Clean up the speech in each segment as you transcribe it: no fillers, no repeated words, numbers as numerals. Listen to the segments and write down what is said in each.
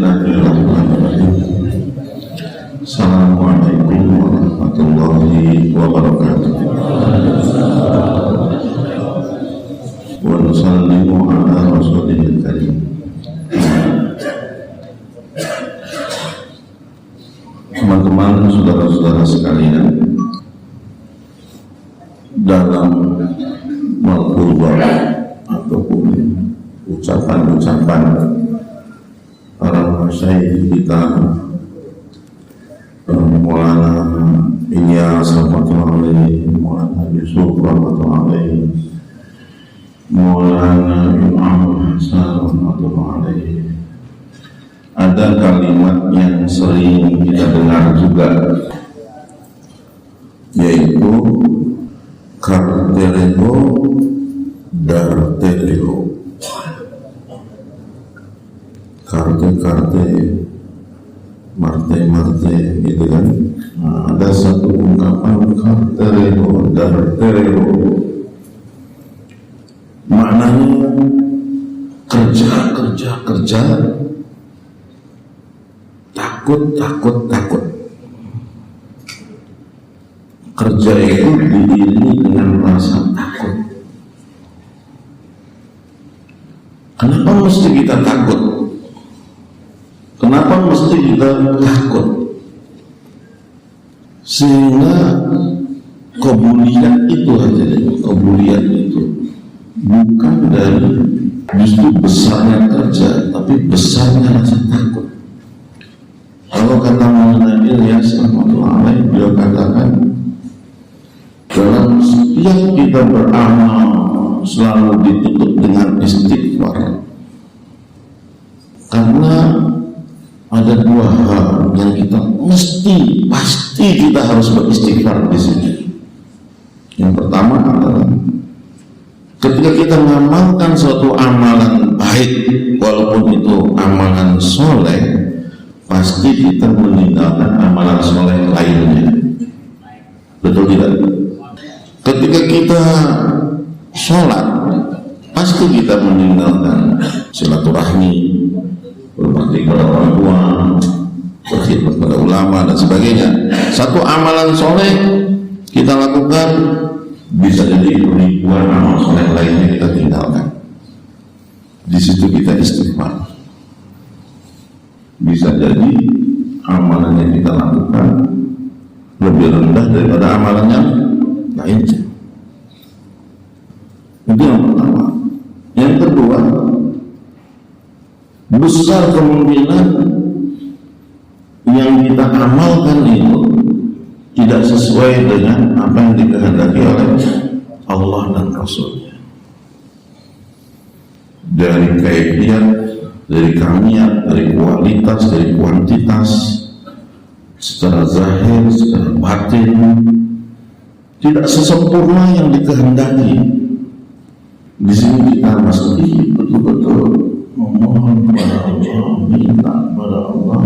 Bismillahirrahmanirrahim. Assalamualaikum warahmatullahi wabarakatuh. Wa nusallimu ala rasulil karim. Teman-teman, saudara-saudara sekalian, dalam malkulwar ataupun ucapan-ucapan para masyayikh kita, Maulana Ilyas rahmatullahi, Maulana Yusuf rahmatullahi, Maulana Imam Hasan rahmatullahi, ada kalimat yang sering kita dengar juga, yaitu Karterego Darterego. Karte marte gitu kan. Nah, ada satu ungkapan Karterego Darterego, maknanya kerja, takut. Kerja itu diiringi dengan rasa takut. Kenapa mesti kita takut? Kenapa mesti kita takut? Sehingga kebulian itu aja, kebulian itu bukan dari justru besarnya kerja, tapi besarnya rasa takut. Kalau kata Maulana Ilyas rahmatullahi, beliau katakan, dalam setiap kita beramal selalu ditutup dengan istighfar, karena ada dua hal yang kita pasti kita harus beristighfar di sini. Yang pertama adalah ketika kita mengamalkan suatu amalan baik, walaupun itu amalan soleh, pasti kita meninggalkan amalan soleh lainnya. Betul tidak? Ketika kita sholat, pasti kita meninggalkan silaturahmi, berbakti kepada orang tua, berkhidmat kepada ulama dan sebagainya. Satu amalan soleh kita lakukan, bisa jadi ribuan amal soleh lainnya kita tinggalkan. Di situ kita istighfar. Bisa jadi amalan yang kita lakukan lebih rendah daripada amalan yang lainnya. Itu yang pertama. Yang kedua, besar kemungkinan yang kita amalkan itu tidak sesuai dengan apa yang dikehendaki oleh Allah dan Rasulnya. Dari kaifiat, dari kamiat, dari kualitas, dari kuantitas, secara zahir, secara batin, tidak sesempurna yang dikehendaki. Di sini kita mesti betul-betul memohon kepada Allah, minta kepada Allah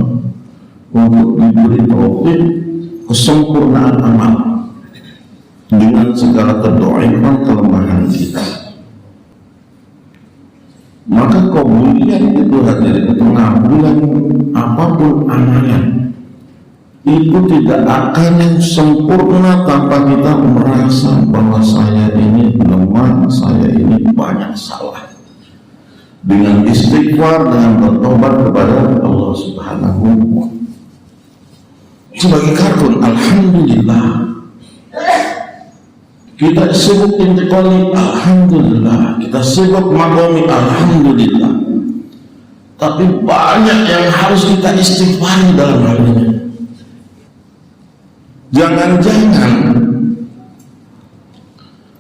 untuk diberi taufik kesempurnaan amal dengan segala kedoaifan kelemahan kita. Maka kemuliaan itu hadirin, pengabulan apapun amalan itu tidak akan sempurna tanpa kita merasa bahwa saya ini lemah, saya ini banyak salah. Dengan istighfar, dengan bertobat kepada Allah Subhanahu wa Ta'ala. Sebagai karbon, alhamdulillah. Kita sibuk intiqali, alhamdulillah. Kita sibuk makomi, alhamdulillah. Tapi banyak yang harus kita istighfari dalam hal ini. Jangan-jangan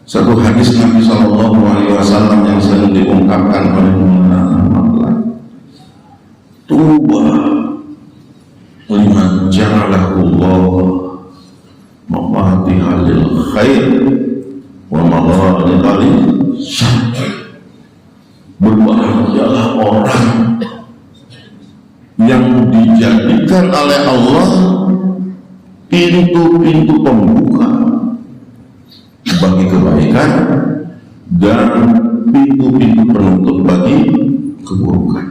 satu hadis Nabi SAW yang sering diungkapkan oleh Muhammad, tuba liman ja'alahullah mafatihal lil khair wa maghaliqal syarr. Berbahagialah orang yang dijadikan oleh Allah pintu-pintu pembuka bagi kebaikan dan pintu-pintu penutup bagi keburukan.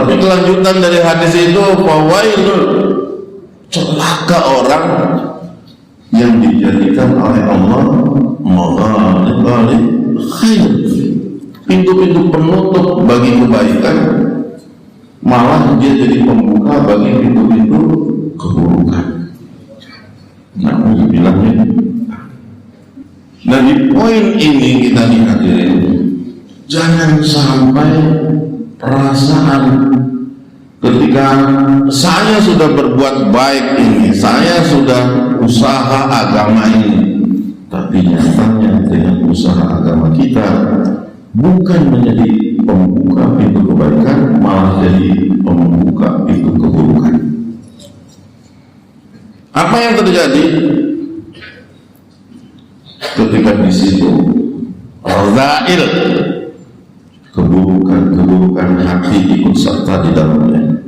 Tapi kelanjutan dari hadis itu, fawailul, celaka orang yang dijadikan oleh Allah maghalib khair, pintu-pintu penutup bagi kebaikan, malah dia jadi pembuka bagi pintu-pintu keburukan. Nah, bilangnya. Nah, di poin ini kita hadirin, jangan sampai perasaan ketika saya sudah berbuat baik ini, saya sudah usaha agama ini, tapi nyatanya dengan usaha agama kita bukan menjadi pembuka pintu kebaikan, malah jadi pembuka pintu keburukan. Apa yang terjadi ketika di situ radha'il, keburukan hati ikut serta di dalamnya,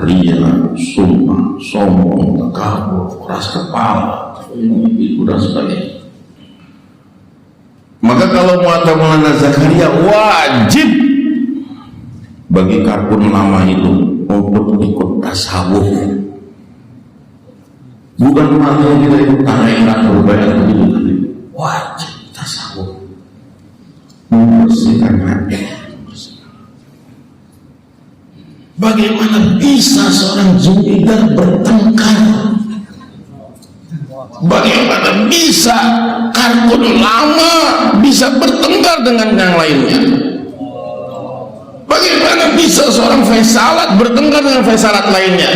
ria, sumpah, sombong, takabur, keras kepala, ini dan sebagainya. Maka kalau Mu'adh Maulana Zakaria wajib bagi karbon lama itu untuk ikut tasawuf. Bukan makanya kita ikut tarekat berbayar begitu, tapi wajib tasawuf, membersihkan hati. Bagaimana bisa seorang Zubaidar bertengkar? Bagaimana bisa karbon lama bisa bertengkar dengan yang lainnya? Bagaimana bisa seorang Faisalat bertengkar dengan Faisalat lainnya?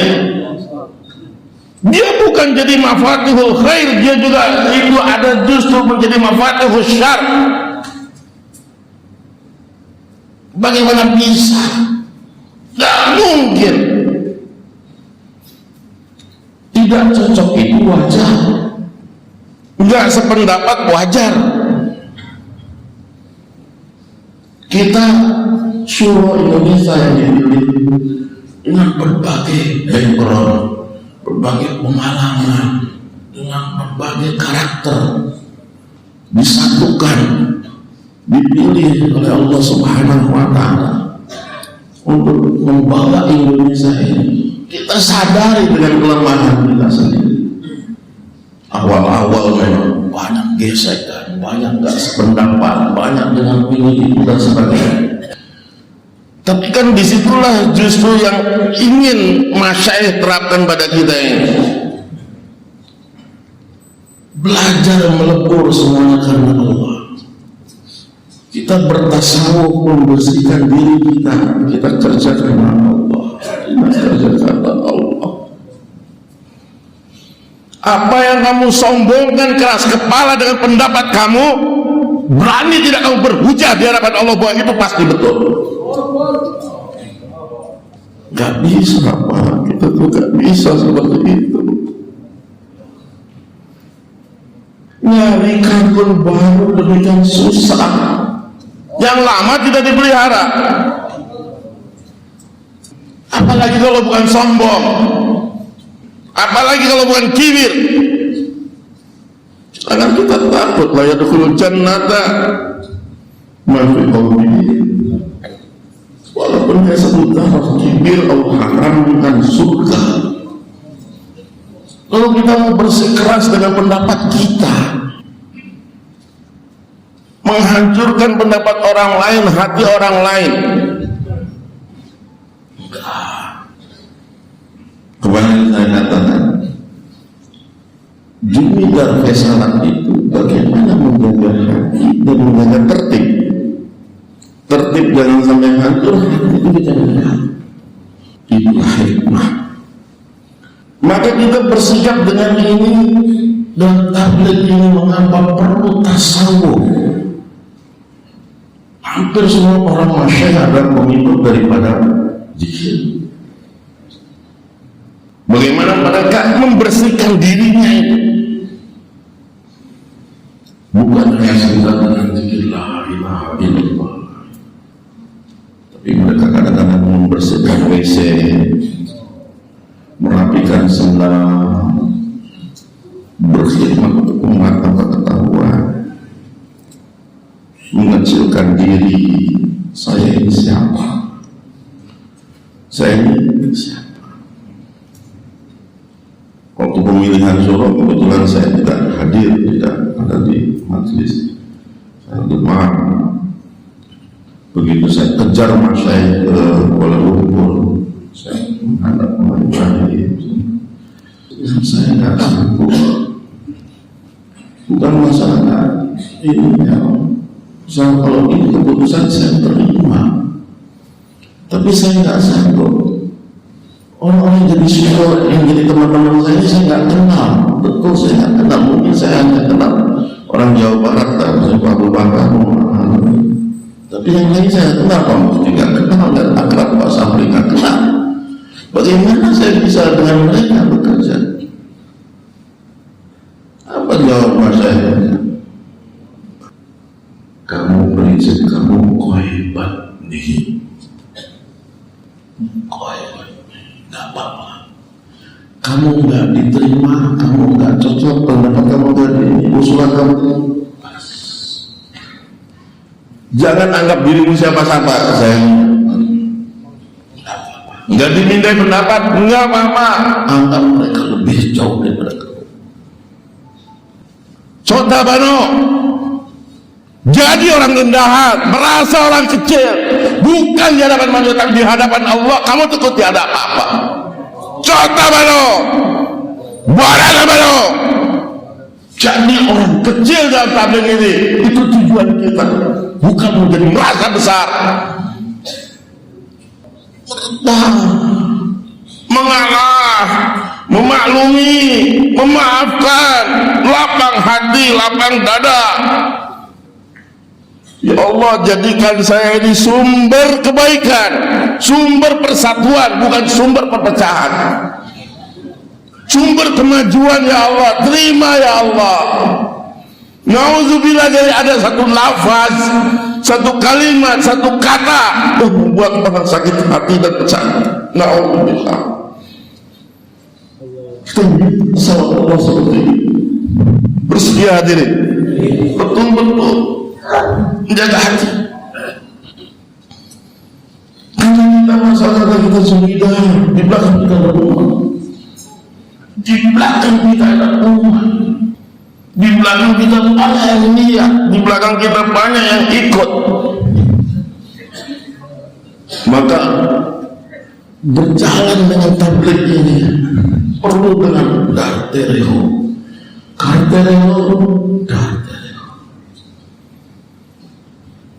Dia bukan jadi mafatihul khair, dia juga itu ada justru menjadi mafatihul syar. Bagaimana bisa? Tidak mungkin. Tidak cocok itu wajar, nggak sependapat wajar. Kita Syuro Indonesia yang dipilih dengan berbagai background, berbagai pengalaman, dengan berbagai karakter, disatukan, dipilih oleh Allah Subhanahu wa Ta'ala untuk membawa Indonesia ini. Kita sadari dengan kelemahan kita sendiri. Awal-awal memang banyak gesekan, banyak gak sependapat, banyak dengan ini dan sebagainya. Tapi kan disitulah justru yang ingin masyayikh terapkan pada kita ini. Belajar melebur semuanya karena Allah. Kita bertasawuf membersihkan diri kita. Kita kerja karena Allah. Kita kerja karena Allah. Apa yang kamu sombongkan keras kepala dengan pendapat kamu, berani tidak kamu berhujah di hadapan Allah bahwa itu pasti betul. Gak bisa Pak, kita tuh gak bisa seperti itu. Nyari karbon baru demikian susah, yang lama tidak dipelihara. Apalagi kalau bukan sombong, apalagi kalau bukan kibir. Jangan kita takut lah ya dukhulul jannata ma fi qawlihi. Walaupun dia sebut darah kibir, Allah haramkan surga. Kalau kita mau bersikeras dengan pendapat kita, menghancurkan pendapat orang lain, hati orang lain, kemarin saya katakan Zubaidar Faisalat itu bagaimana menjaga hati dan menjaga tertib. Tertib jangan sampai hancur, hati itu dijaga. Itulah hikmah. Maka kita bersikap dengan ini, dan tabligh ini mengapa perlu tasawuf. Hampir semua orang masyayikh adalah pengikut daripada jihad. Bagaimana mereka membersihkan dirinya itu, bukan hanya sekedar dengan zikir la ilaha illallah, tapi mereka kadang-kadang membersihkan WC, merapikan sendal, berkhidmat untuk umat tanpa ketahuan, mengecilkan diri. Saya ini siapa? Saya ini siapa? Waktu pemilihan Suro kebetulan saya tidak hadir, tidak ada di majelis. Saya demam. Begitu saya kejar masyayikh ke Kuala Lumpur, saya menghadap masyayikh. Saya nggak sanggup. Bukan masalah ini ya. Misalnya kalau ini keputusan saya terima, tapi saya nggak sanggup. Orang-orang jadi suro yang jadi teman-teman saya nggak kenal. Betul, saya nggak kenal. Mungkin saya hanya kenal orang Jawa Barat, saya Pak Bupati, tapi yang lain saya kenal. Pak Mufti nggak kenal, dan akrab Pak Sabri nggak kenal. Bagaimana saya bisa dengan mereka bekerja? Apa jawaban saya? Kamu prinsip kamu kau hebat nih, kau hebat, nggak apa-apa. Kamu nggak diterima, kamu nggak cocok, pendapat kamu tadi, usulan kamu pas. Jangan anggap dirimu siapa-siapa. Saya nggak dimintai pendapat, nggak apa-apa. Anggap mereka lebih jauh daripada kamu. Contoh Bano, jadi orang rendahan, merasa orang kecil, bukan di hadapan manusia, tapi di hadapan Allah kamu takut tiada apa-apa. Contoh Bano, boleh Bano. Jadi orang kecil dalam tabligh ini, itu tujuan kita, bukan menjadi merasa besar. Mengalah, memaklumi, memaafkan, lapang hati, lapang dada. Ya Allah, jadikan saya ini sumber kebaikan, sumber persatuan, bukan sumber perpecahan, sumber kemajuan. Ya Allah, terima ya Allah. Nauzubillah, dari ada satu lafaz, satu kalimat, satu kata membuat orang sakit hati dan pecah. Nauzubillah. Kita salah Allah seperti ini. Bersedia hadirin, betul-betul menjaga hati. Karena kita masalah kita sudah di belakang kita ada umat, di belakang kita ada umat, di belakang kita banyak yang niat, di belakang kita banyak yang ikut. Maka berjalan dengan tabligh ini perlu dengan dartereo,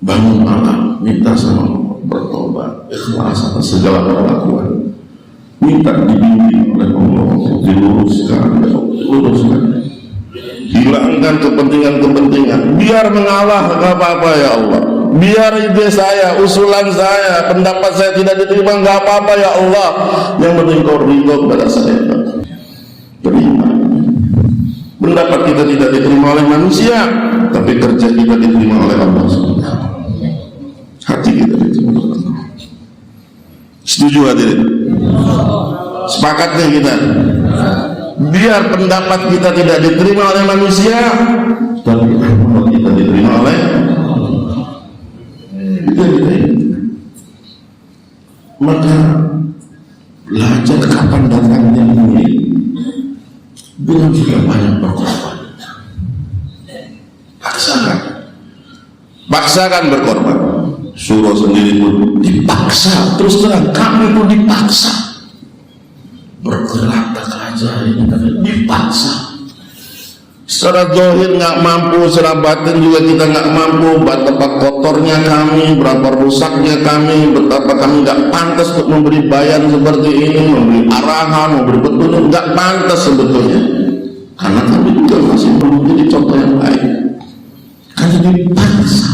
bangun malam, minta sama bertobat, ikhlas atas segala perlakuan, minta dibimbing oleh Allah, diluruskan, hilangkan kepentingan-kepentingan, biar mengalah gak apa-apa ya Allah, biar ide saya, usulan saya, pendapat saya tidak diterima gak apa-apa ya Allah, yang penting kau ridho kepada saya. Terima. Pendapat kita tidak diterima oleh manusia, tapi kerja kita diterima oleh Allah. Hati kita diterima oleh Allah. Setuju hadirin? Sepakatnya kita, biar pendapat kita tidak diterima oleh manusia, tapi amal kita diterima oleh kita diterima. Maka belajar kapan datangnya mulia, dengan juga banyak berkorban. Paksakan berkorban. Surah sendiri pun dipaksa, terus terang kami pun dipaksa. Bergerak tak aja ini dipaksa. Secara zahir nggak mampu, secara batin juga kita nggak mampu. Betapa kotornya kami, berapa rusaknya kami, betapa kami nggak pantas untuk memberi bayan seperti ini, memberi arahan, memberi petunjuk, nggak pantas sebetulnya. Karena kami juga masih belum menjadi contoh yang baik. Karena dipaksa.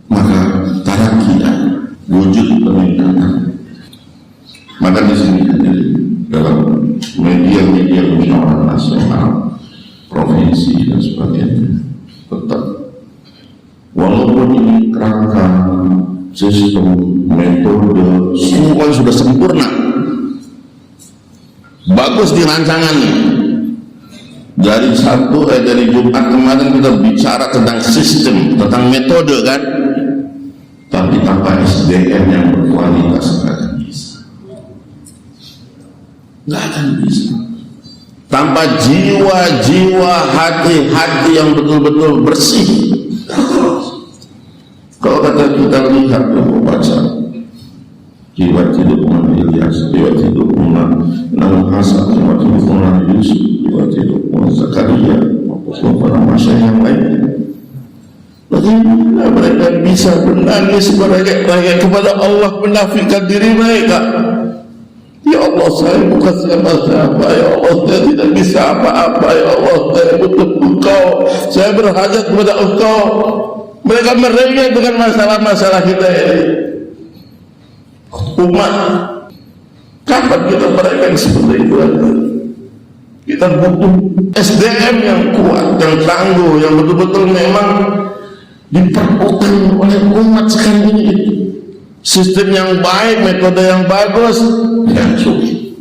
Maka taraki dan wujud peningkatan. Maka di sini dalam media-media musyawarah nasional, provinsi dan sebagainya, tetap walaupun ini kerangka sistem metode semua sudah sempurna, bagus di rancangannya. Dari Jumat kemarin kita bicara tentang sistem, tentang metode kan, Tapi tanpa SDM yang berkualitas nggak akan bisa. Nggak akan bisa. Tanpa jiwa-jiwa, hati-hati yang betul-betul bersih. Kalau kata kita lihat baca jiwa hidup Nabi Ilyas, jiwa hidup Nabi Hasan, jiwa hidup Nabi Yusuf, jiwa hidup Zakaria, maupun para masyarakat yang lain. Bagaimana mereka bisa menangis kepada Allah, menafikan diri mereka? Ya Allah, saya bukan siapa-siapa. Ya Allah, saya tidak bisa apa-apa. Ya Allah, saya butuh Engkau. Saya berhajat kepada Engkau. Mereka merengek dengan masalah-masalah kita ini. Umat, kapan kita mereka seperti itu? Kita butuh SDM yang kuat, yang tangguh, yang betul-betul memang diperlukan oleh umat sekarang ini. Sistem yang baik, metode yang bagus, yang sulit.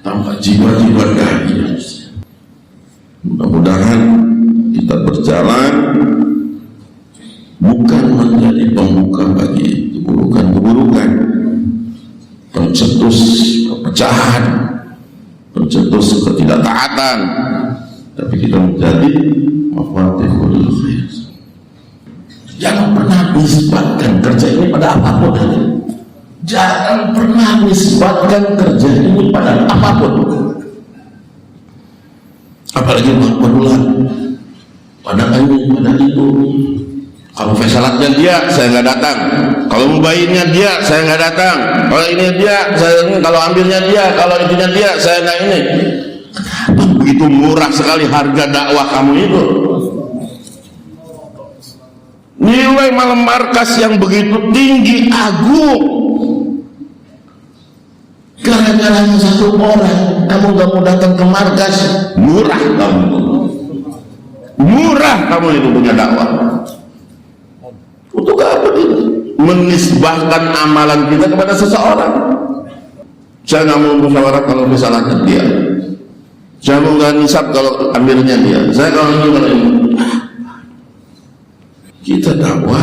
Tanpa jiwa-jiwa dahsyat. Mudah-mudahan kita berjalan bukan menjadi pembuka bagi keburukan-keburukan, pencetus perpecahan, pencetus ketidaktaatan, tapi kita menjadi mafatihul khair. Jangan pernah nisbatkan kerja ini pada apapun. Jangan pernah nisbatkan kerja ini pada apapun. Apalagi pedulan pada ini, pada itu. Kalau fesalatnya dia, saya nggak datang. Kalau mubayinnya dia, saya nggak datang. Kalau ini dia, saya ini. Kalau ambilnya dia, kalau itunya dia, saya nggak ini. Kenapa begitu murah sekali harga dakwah kamu itu? Nilai malam markas yang begitu tinggi, agung. Gara-gara satu orang kamu gak mau datang ke markas, murah kamu. Murah kamu itu punya dakwah. Untuk apa itu? Menisbahkan amalan kita kepada seseorang. Saya nggak mau musyawarah kalau misalnya dia. Saya mau nggak nisab kalau ambilnya dia. Saya kalau ini kalau ini. Kita dakwah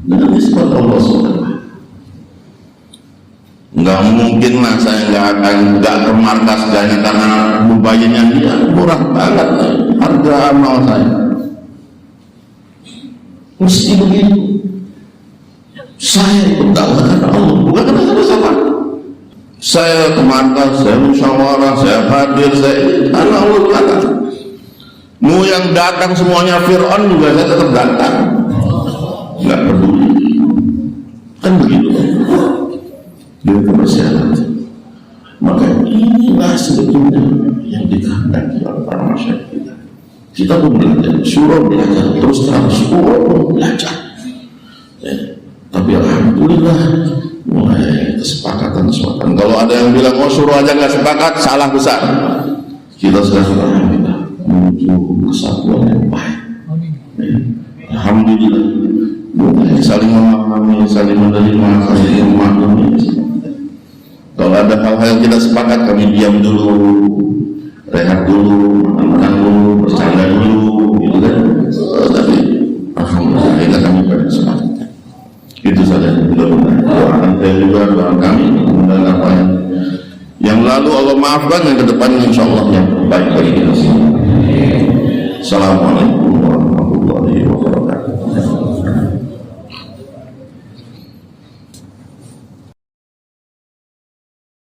dengan nisbat Allah SWT. Nggak mungkin lah saya nggak ke markas hanya karena mubayinnya dia. Murah banget harga amal saya. Mesti begitu. Saya ikut dakwah karena Allah, bukan karena siapa-siapa. Saya ke markas, saya musyawarah, saya hadir, saya karena Allah kata. Mau yang datang semuanya Fir'aun juga saya tetap datang. Nggak peduli. Kan begitu. Dia kebersihan. Maka inilah sebetulnya yang dikehendaki oleh para masyarakat kita. Kita pun belajar, surah belajar, terus terang surah pun belajar. Ya. Tapi alhamdulillah mulai kesepakatan. Kalau ada yang bilang oh suruh aja nggak sepakat, salah besar. Kita sudah menuju kesatuan yang baik. Ya. Alhamdulillah mulai saling memahami, saling menerima, saling memahami. Kalau ada hal-hal yang tidak sepakat, kami diam dulu, rehat dulu, makan dulu, bercanda dulu, gitu kan. Tapi alhamdulillah kita kami pada sepakat. Itu saja. Mudah-mudahan doakan saya juga, doakan kami, mudah-mudahan apa yang lalu Allah maafkan, yang ke depan insya Allah yang baik bagi kita semua. Assalamualaikum.